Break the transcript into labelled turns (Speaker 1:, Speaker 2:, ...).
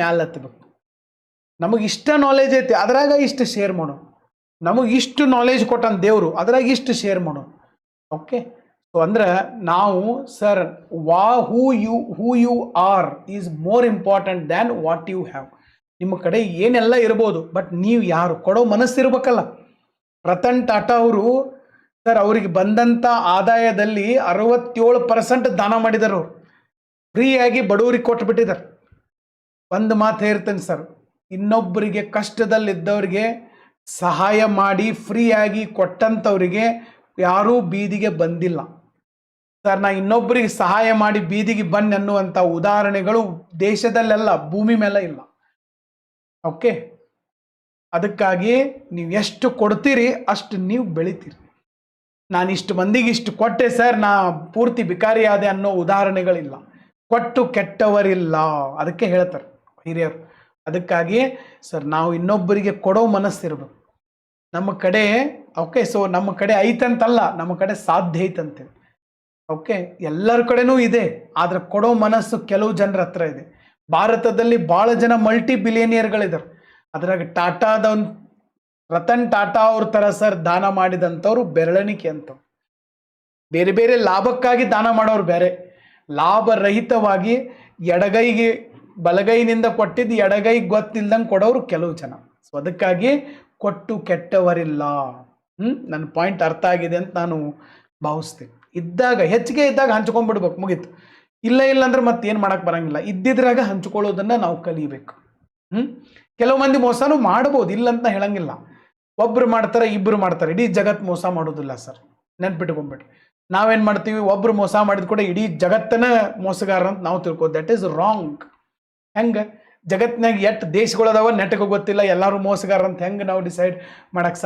Speaker 1: ಮ್ಯಾಲೆ ಹತ್ತಬೇಕು. ನಮಗೆ ಇಷ್ಟ ನಾಲೆಜ್ ಐತಿ ಅದ್ರಾಗ ಇಷ್ಟು ಶೇರ್ ಮಾಡೋ, ನಮಗೆ ಇಷ್ಟು ನಾಲೆಜ್ ಕೊಟ್ಟನ್ ದೇವರು ಅದ್ರಾಗ ಇಷ್ಟು ಶೇರ್ ಮಾಡೋ. ಓಕೆ, ಸೊ ಅಂದ್ರೆ ನಾವು sir who you are is more important than what you have. ನಿಮ್ಮ ಕಡೆ ಏನೆಲ್ಲ ಇರ್ಬೋದು, ಬಟ್ ನೀವು ಯಾರು ಕೊಡೋ ಮನಸ್ಸಿರ್ಬೇಕಲ್ಲ. ರತನ್ ಟಾಟಾ ಅವರು ಸರ್ ಅವ್ರಿಗೆ ಬಂದಂಥ ಆದಾಯದಲ್ಲಿ 67% ದಾನ ಮಾಡಿದಾರೆ. ಅವರು ಫ್ರೀಯಾಗಿ ಬಡವರಿಗೆ ಕೊಟ್ಬಿಟ್ಟಿದ್ದಾರೆ. ಒಂದು ಮಾತು ಹೇಳ್ತೇನೆ ಸರ್, ಇನ್ನೊಬ್ಬರಿಗೆ ಕಷ್ಟದಲ್ಲಿದ್ದವ್ರಿಗೆ ಸಹಾಯ ಮಾಡಿ ಫ್ರೀಯಾಗಿ ಕೊಟ್ಟಂಥವ್ರಿಗೆ ಯಾರೂ ಬೀದಿಗೆ ಬಂದಿಲ್ಲ ಸರ್. ನಾ ಇನ್ನೊಬ್ಬರಿಗೆ ಸಹಾಯ ಮಾಡಿ ಬೀದಿಗೆ ಬನ್ನಿ ಅನ್ನುವಂಥ ಉದಾಹರಣೆಗಳು ದೇಶದಲ್ಲೆಲ್ಲ ಭೂಮಿ ಮೇಲೆ ಇಲ್ಲ. ಓಕೆ, ಅದಕ್ಕಾಗಿ ನೀವು ಎಷ್ಟು ಕೊಡ್ತೀರಿ ಅಷ್ಟು ನೀವು ಬೆಳಿತೀರಿ. ನಾನು ಇಷ್ಟು ಮಂದಿಗೆ ಇಷ್ಟು ಕೊಟ್ಟೆ ಸರ್, ನಾ ಪೂರ್ತಿ ಬಿಕಾರಿ ಆದೆ ಅನ್ನೋ ಉದಾಹರಣೆಗಳಿಲ್ಲ. ಕೊಟ್ಟು ಕೆಟ್ಟವರಿಲ್ಲ, ಅದಕ್ಕೆ ಹೇಳ್ತಾರೆ ಹಿರಿಯರು. ಅದಕ್ಕಾಗಿ ಸರ್ ನಾವು ಇನ್ನೊಬ್ಬರಿಗೆ ಕೊಡೋ ಮನಸ್ಸಿರ್ಬೇಕು ನಮ್ಮ ಕಡೆ. ಓಕೆ, ಸೊ ನಮ್ಮ ಕಡೆ ಐತಂತಲ್ಲ, ನಮ್ಮ ಕಡೆ ಸಾಧ್ಯ ಐತಂತೆ. ಓಕೆ, ಎಲ್ಲರ ಕಡೆನೂ ಇದೆ, ಆದ್ರೆ ಕೊಡೋ ಮನಸ್ಸು ಕೆಲವು ಜನರ ಹತ್ರ ಇದೆ. ಭಾರತದಲ್ಲಿ ಭಾಳ ಜನ ಮಲ್ಟಿ ಬಿಲಿಯನಿಯರ್ಗಳಿದ್ದಾರೆ. ಅದ್ರಾಗ ರತನ್ ಟಾಟಾ ಅವ್ರ ಥರ ಸರ್ ದಾನ ಮಾಡಿದಂಥವ್ರು ಬೆರಳೆಣಿಕೆ ಅಂತ. ಬೇರೆ ಬೇರೆ ಲಾಭಕ್ಕಾಗಿ ದಾನ ಮಾಡೋರು ಬೇರೆ, ಲಾಭರಹಿತವಾಗಿ ಎಡಗೈಗೆ ಬಲಗೈನಿಂದ ಕೊಟ್ಟಿದ್ದು ಎಡಗೈಗೆ ಗೊತ್ತಿಲ್ದಂಗೆ ಕೊಡೋರು ಕೆಲವು ಜನ. ಸೊ ಅದಕ್ಕಾಗಿ ಕೊಟ್ಟು ಕೆಟ್ಟವರಿಲ್ಲ. ನನ್ನ ಪಾಯಿಂಟ್ ಅರ್ಥ ಆಗಿದೆ ಅಂತ ನಾನು ಭಾವಿಸ್ತೀನಿ. ಇದ್ದಾಗ ಹೆಚ್ಚಿಗೆ ಇದ್ದಾಗ ಹಂಚ್ಕೊಂಡ್ಬಿಡ್ಬೇಕು, ಮುಗೀತು. ಇಲ್ಲ ಅಂದ್ರೆ ಮತ್ತೆ ಏನು ಮಾಡಕ್ಕೆ ಬರಂಗಿಲ್ಲ. ಇದ್ದಿದ್ರಾಗ ಹಂಚ್ಕೊಳ್ಳೋದನ್ನು ನಾವು ಕಲಿಬೇಕು. ಕೆಲವು ಮಂದಿ ಮೋಸನೂ ಮಾಡ್ಬೋದು, ಇಲ್ಲಂತ ಹೇಳಂಗಿಲ್ಲ. ಒಬ್ರು ಮಾಡ್ತಾರೆ, ಇಬ್ಬರು ಮಾಡ್ತಾರೆ, ಇಡೀ ಜಗತ್ತು ಮೋಸ ಮಾಡೋದಿಲ್ಲ ಸರ್, ನೆನ್ಪಿಟ್ಕೊಂಡ್ಬಿಟ್ರಿ. ನಾವೇನು ಮಾಡ್ತೀವಿ, ಒಬ್ರು ಮೋಸ ಮಾಡಿದ ಕೂಡ ಇಡೀ ಜಗತ್ತನ್ನ ಮೋಸಗಾರ ಅಂತ ನಾವು ತಿಳ್ಕೋದು. That is wrong. ಹೆಂಗೆ ಜಗತ್ತಿನಾಗ ಎಷ್ಟು ದೇಶಗಳದಾವ ನೆಟ್ಟಗೆ ಗೊತ್ತಿಲ್ಲ, ಎಲ್ಲರೂ ಮೋಸಗಾರ ಅಂತ ಹೆಂಗೆ ನಾವು ಡಿಸೈಡ್ ಮಾಡಕ್ಕೆ